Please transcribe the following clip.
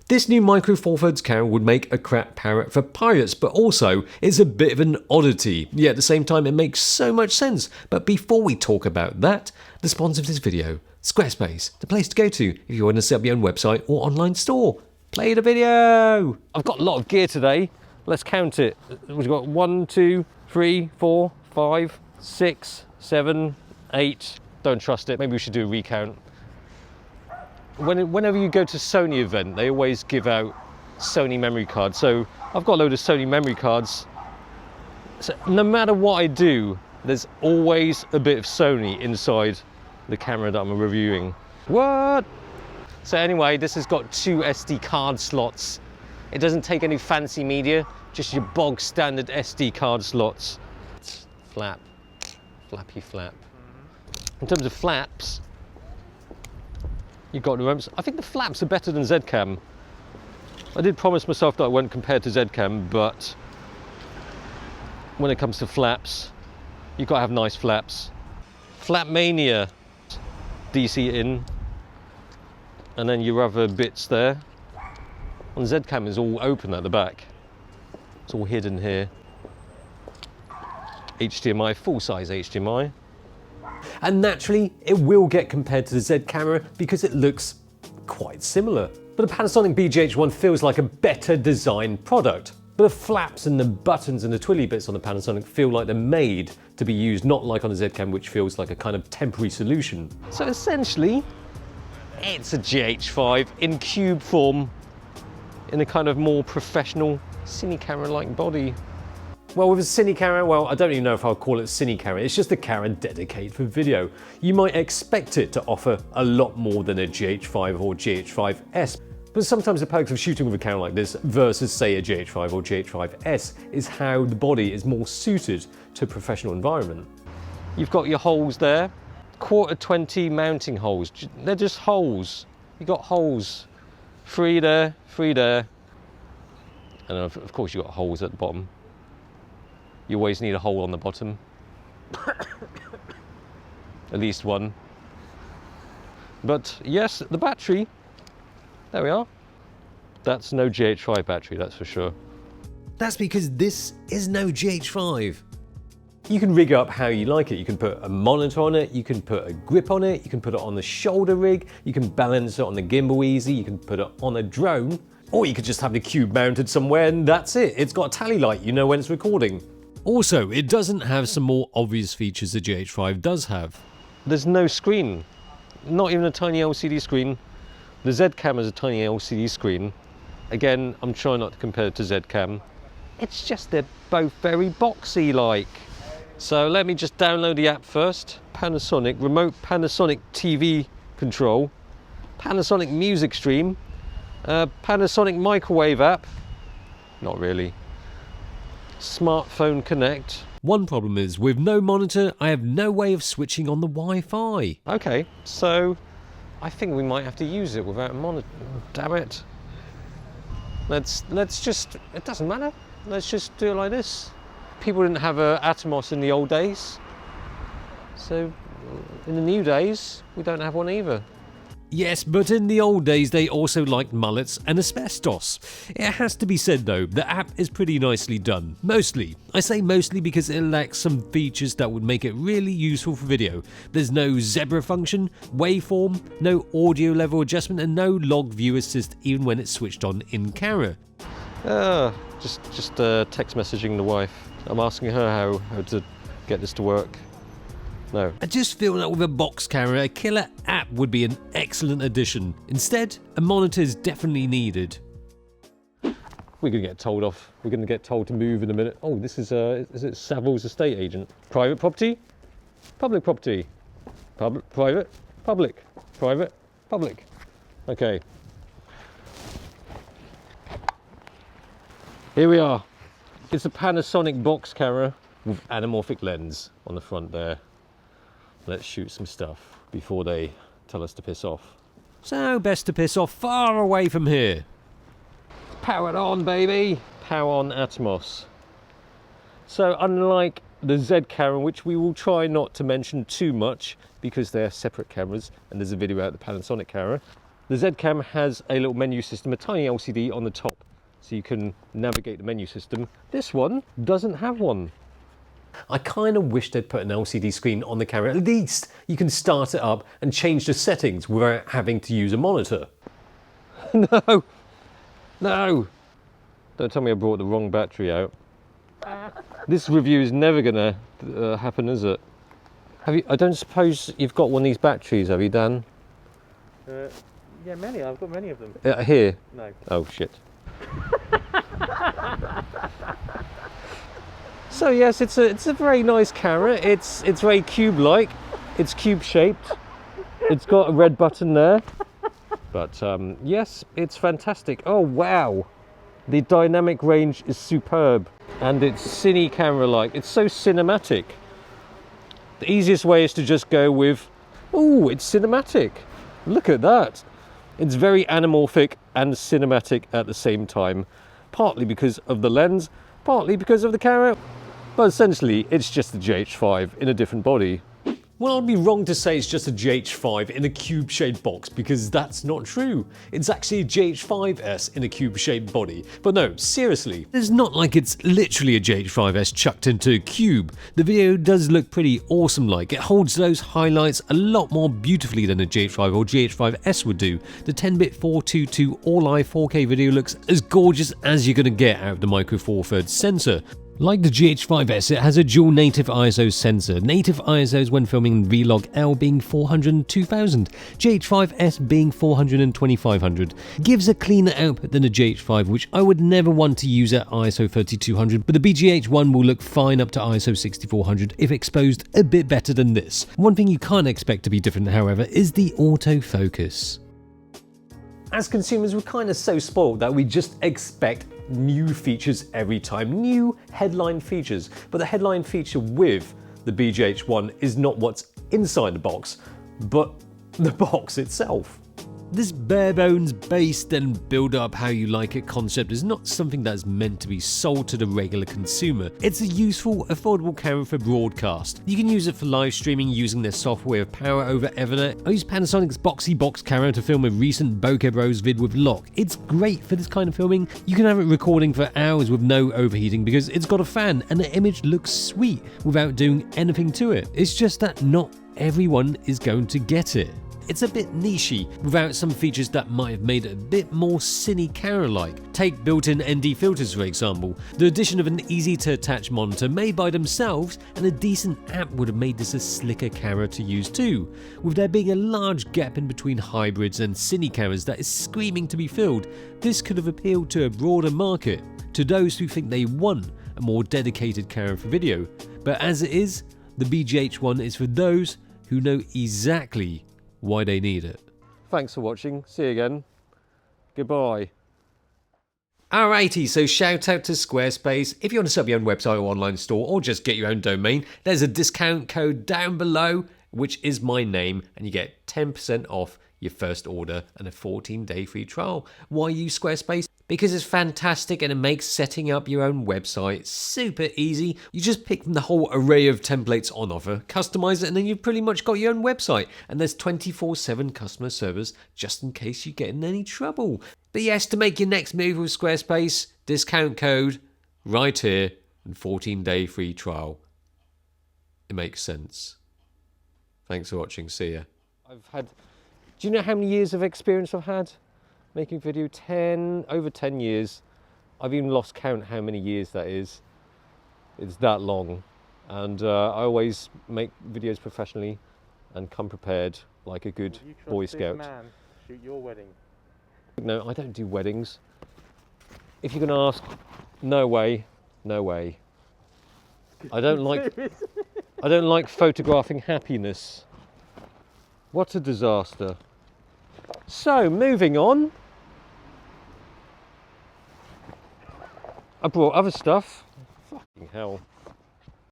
This new Micro Four Thirds camera would make a crap parrot for pirates, but also it's a bit of an oddity. Yet at the same time, it makes so much sense. But before we talk about that, the sponsor of this video, Squarespace, the place to go to if you want to set up your own website or online store. Play the video. I've got a lot of gear today. Let's count it. We've got 1, 2, 3, 4, 5, 6, 7, 8. Don't trust it. Maybe we should do a recount. Whenever you go to Sony event, they always give out Sony memory cards. So I've got a load of Sony memory cards. So no matter what I do, there's always a bit of Sony inside the camera that I'm reviewing. What? So anyway, this has got 2 SD card slots. It doesn't take any fancy media, just your bog standard SD card slots. Flap, flappy flap. In terms of flaps, you've got to remember, I think the flaps are better than Z-Cam. I did promise myself that I won't compare to Z-Cam, but when it comes to flaps, you've got to have nice flaps. Flap Mania, DC in, and then your other bits there. On Z-Cam is all open at the back. It's all hidden here. HDMI, full-size HDMI. And naturally, it will get compared to the Z camera because it looks quite similar. But the Panasonic BGH-1 feels like a better designed product. But the flaps and the buttons and the twiddly bits on the Panasonic feel like they're made to be used, not like on the Z cam, which feels like a kind of temporary solution. So essentially, it's a GH5 in cube form, in a kind of more professional cine camera-like body. Well, with a cine camera, well, I don't even know if I'll call it a cine camera. It's just a camera dedicated for video. You might expect it to offer a lot more than a GH5 or GH5S. But sometimes the perks of shooting with a camera like this versus, say, a GH5 or GH5S is how the body is more suited to a professional environment. You've got your holes there, 1/4-20 mounting holes. They're just holes. You've got holes. 3 there, 3 there. And of course you've got holes at the bottom. You always need a hole on the bottom. At least one. But yes, the battery, there we are. That's no GH5 battery, that's for sure. That's because this is no GH5. You can rig it up how you like it. You can put a monitor on it, you can put a grip on it, you can put it on the shoulder rig, you can balance it on the gimbal easy, you can put it on a drone, or you could just have the cube mounted somewhere and that's it. It's got a tally light, you know when it's recording. Also, it doesn't have some more obvious features the GH5 does have. There's no screen, not even a tiny LCD screen. The Z-Cam has a tiny LCD screen. Again, I'm trying not to compare it to Z-Cam. It's just they're both very boxy-like. So let me just download the app first. Panasonic, remote Panasonic TV control, Panasonic music stream, Panasonic microwave app, not really. Smartphone Connect. One problem is, with no monitor, I have no way of switching on the Wi-Fi. Okay, so I think we might have to use it without a monitor. Damn it. Let's just, it doesn't matter. Let's just do it like this. People didn't have a Atomos in the old days. So in the new days, we don't have one either. Yes, but in the old days they also liked mullets and asbestos. It has to be said though, the app is pretty nicely done. Mostly. I say mostly because it lacks some features that would make it really useful for video. There's no zebra function, waveform, no audio level adjustment and no log view assist even when it's switched on in camera. Just text messaging the wife. I'm asking her how to get this to work. No. I just feel that with a box camera, a killer app would be an excellent addition. Instead, a monitor is definitely needed. We're going to get told off. We're going to get told to move in a minute. Oh, this is it Savills estate agent? Private property? Public property? Private? Public? Private? Public? Okay. Here we are. It's a Panasonic box camera with anamorphic lens on the front there. Let's shoot some stuff before they tell us to piss off. So, best to piss off far away from here. Power it on, baby! Power on Atomos. So, unlike the Z camera, which we will try not to mention too much because they're separate cameras and there's a video out of the Panasonic camera, The Z-Cam has a little menu system, a tiny LCD on the top, so you can navigate the menu system. This one doesn't have one. I kind of wish they'd put an LCD screen on the camera. At least you can start it up and change the settings without having to use a monitor. No, no. Don't tell me I brought the wrong battery out. This review is never gonna happen, is it? Have you? I don't suppose you've got one of these batteries, have you, Dan? Yeah, many. I've got many of them. Here? No. Oh, shit. So yes, it's a very nice camera. It's very cube-like. It's cube-shaped. It's got a red button there. But yes, it's fantastic. Oh wow, the dynamic range is superb, and it's cine camera-like. It's so cinematic. The easiest way is to just go with, oh, it's cinematic. Look at that. It's very anamorphic and cinematic at the same time, partly because of the lens, partly because of the camera. But essentially, it's just the GH5 in a different body. Well, I'd be wrong to say it's just a GH5 in a cube-shaped box, because that's not true. It's actually a GH5S in a cube-shaped body. But no, seriously, it's not like it's literally a GH5S chucked into a cube. The video does look pretty awesome-like. It holds those highlights a lot more beautifully than a GH5 or GH5S would do. The 10-bit 422 all-eye 4K video looks as gorgeous as you're gonna get out of the Micro Four Thirds sensor. Like the GH5S, it has a dual native ISO sensor. Native ISOs when filming Vlog L being 400 and 2000, GH5S being 400 and 2500. Gives a cleaner output than the GH5, which I would never want to use at ISO 3200, but the BGH-1 will look fine up to ISO 6400 if exposed a bit better than this. One thing you can't expect to be different, however, is the autofocus. As consumers, we're kind of so spoiled that we just expect new features every time, new headline features. But the headline feature with the BGH-1 is not what's inside the box, but the box itself. This bare bones based and build up how you like it concept is not something that's meant to be sold to the regular consumer. It's a useful, affordable camera for broadcast. You can use it for live streaming using their software of Power over Ethernet. I use Panasonic's Boxy Box camera to film a recent Bokeh Bros vid with lock. It's great for this kind of filming. You can have it recording for hours with no overheating because it's got a fan and the image looks sweet without doing anything to it. It's just that not everyone is going to get it. It's a bit nichey, without some features that might have made it a bit more cine camera-like. Take built-in ND filters for example. The addition of an easy-to-attach monitor made by themselves and a decent app would have made this a slicker camera to use too. With there being a large gap in between hybrids and cine cameras that is screaming to be filled, this could have appealed to a broader market, to those who think they want a more dedicated camera for video. But as it is, the BGH-1 is for those who know exactly why they need it. Thanks for watching. See you again. Goodbye. Alrighty, so shout out to Squarespace. If you want to set up your own website or online store or just get your own domain, there's a discount code down below, which is my name, and you get 10% off your first order and a 14-day free trial. Why use Squarespace? Because it's fantastic and it makes setting up your own website super easy. You just pick from the whole array of templates on offer, customize it, and then you've pretty much got your own website. And there's 24/7 customer service just in case you get in any trouble. But yes, to make your next move with Squarespace, discount code right here and 14-day free trial. It makes sense. Thanks for watching. See ya. Do you know how many years of experience I've had making video? Over 10 years. I've even lost count how many years that is. It's that long. And I always make videos professionally and come prepared like a good Boy Scout. Man shoot your wedding? No, I don't do weddings. If you're going to ask, no way, no way. I don't like photographing happiness. What a disaster. So, moving on. I brought other stuff. Fucking hell.